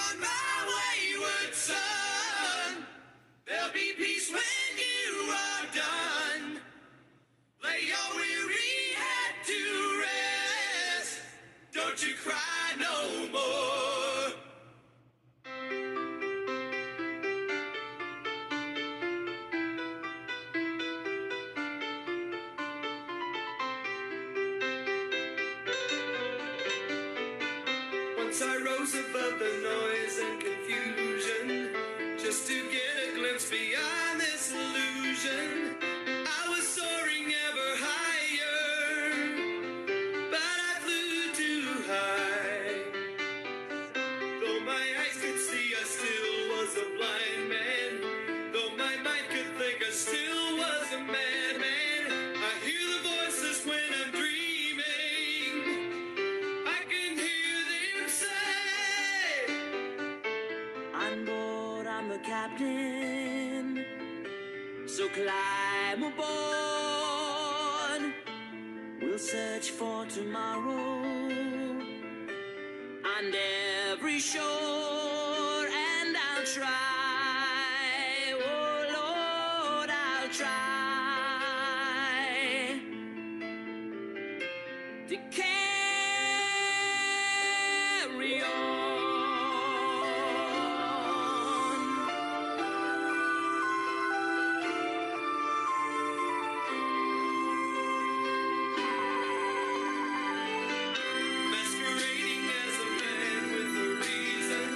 On my wayward son, there'll be peace when you are done. Lay your weary head to rest. Don't you cry no more. Once I rose above the noise and confusion, just to get a glimpse beyond this illusion. I was soaring ever higher, but I flew too high. Though my eyes could see, I still was a blind man. Though my mind could think, I still was a madman. I hear the voices when I'm dreaming. I can hear them say, On board, I'm the captain, so climb aboard. We'll search for tomorrow on every shore, and I'll try, oh Lord, I'll try to carry on. masquerading as a man with a reason.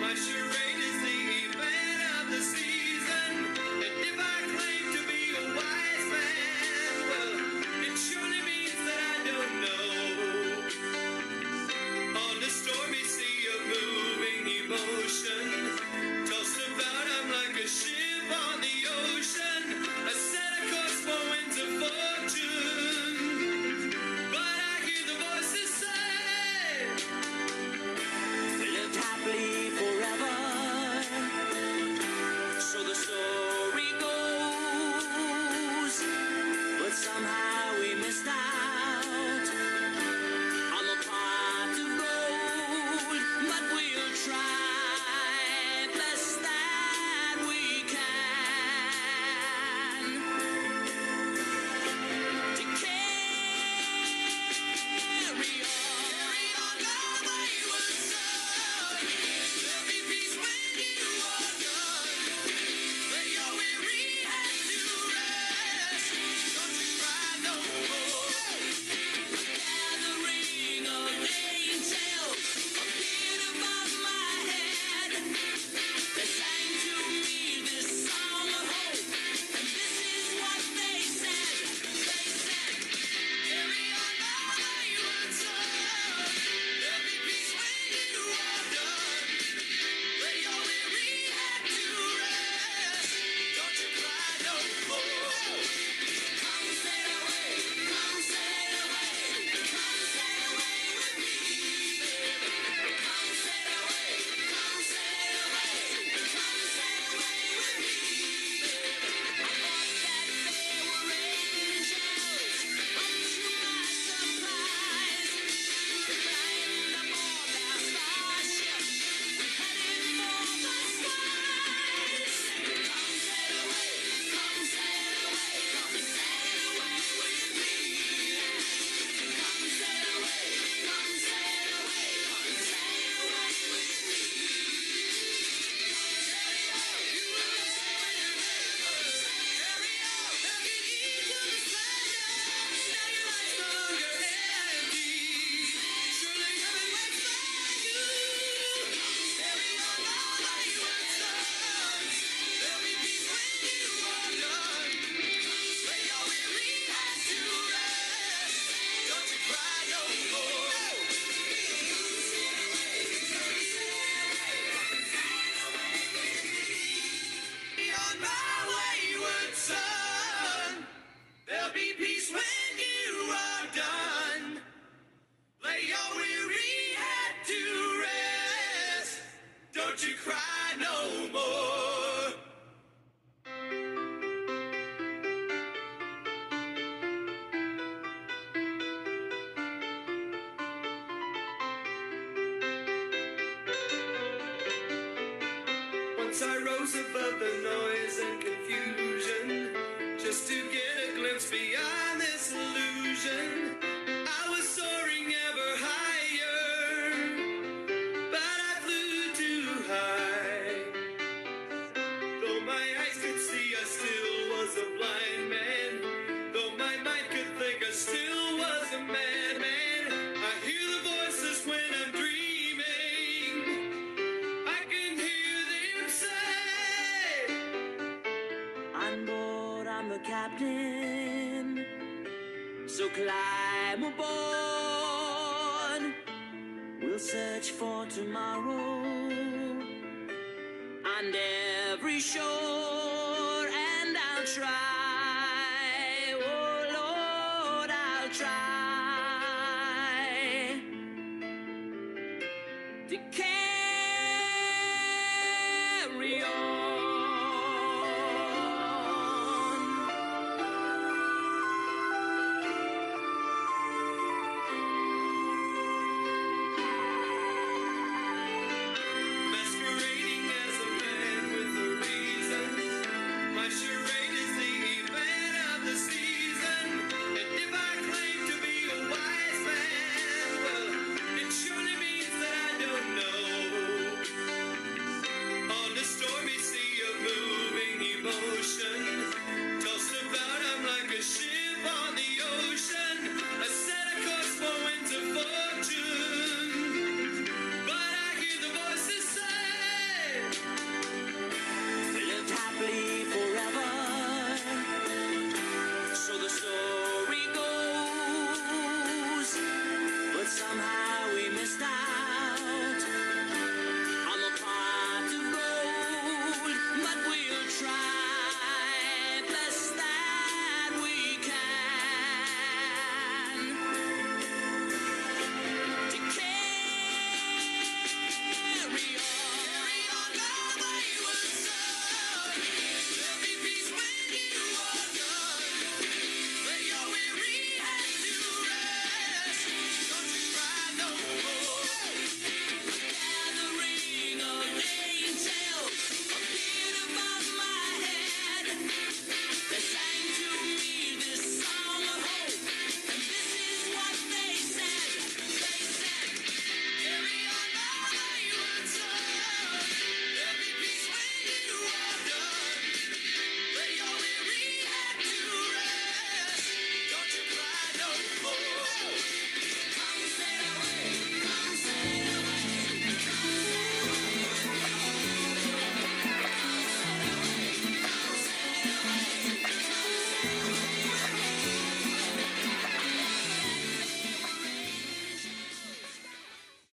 My charade is the event of the season. And if I claim to be a wise man, well, it surely means that I don't know. On the stormy sea of moving emotion, tossed about, I'm like a ship on the ocean. I set a course for winds of fortune, but I hear the voices say, Lived happily forever, so the story goes. But somehow we missed out on the pot of gold. But we'll try best that we can to carry on. carry on my wayward son. There'll be peace when you are done. Lay your weary head to rest. Don't you cry no more. Gathering of angels appeared above my head. They sang to me this song of hope, and this is what they said. They said, Carry on my wayward son. There'll be peace when you are done. Lay your weary head to rest. Don't you cry no more. come sail away, come sail away, come sail away with me, baby. Come sail away, come sail away, come sail away with me, baby. I thought that they were angels, unto my surprise. We climbed aboard their starship, we headed for the skies. Come sail away, come sail away, come sail away with me. Come sail away, come sail away, come sail away with me. Carry on, take it easy to the splendor. Now your life's no longer empty. Surely heaven waits for you. Carry on my wayward son. There'll be peace when you are done. Lay your weary head to rest. Don't you cry no more. On my wayward son, there'll be peace when you are done. Lay your weary head to rest. Don't you cry no more. rose above the noise and confusion, just to get a glimpse beyond this illusion. I was soaring ever higher, but I flew too high. Though my eyes could see, I still was a blind man. Though my mind could think, I still was a madman. I hear the voices when I'm dreaming. I can hear them say, On board, I'm the captain. So climb aboard. We'll search for tomorrow on every shore, and I'll try. Oh Lord, I'll try.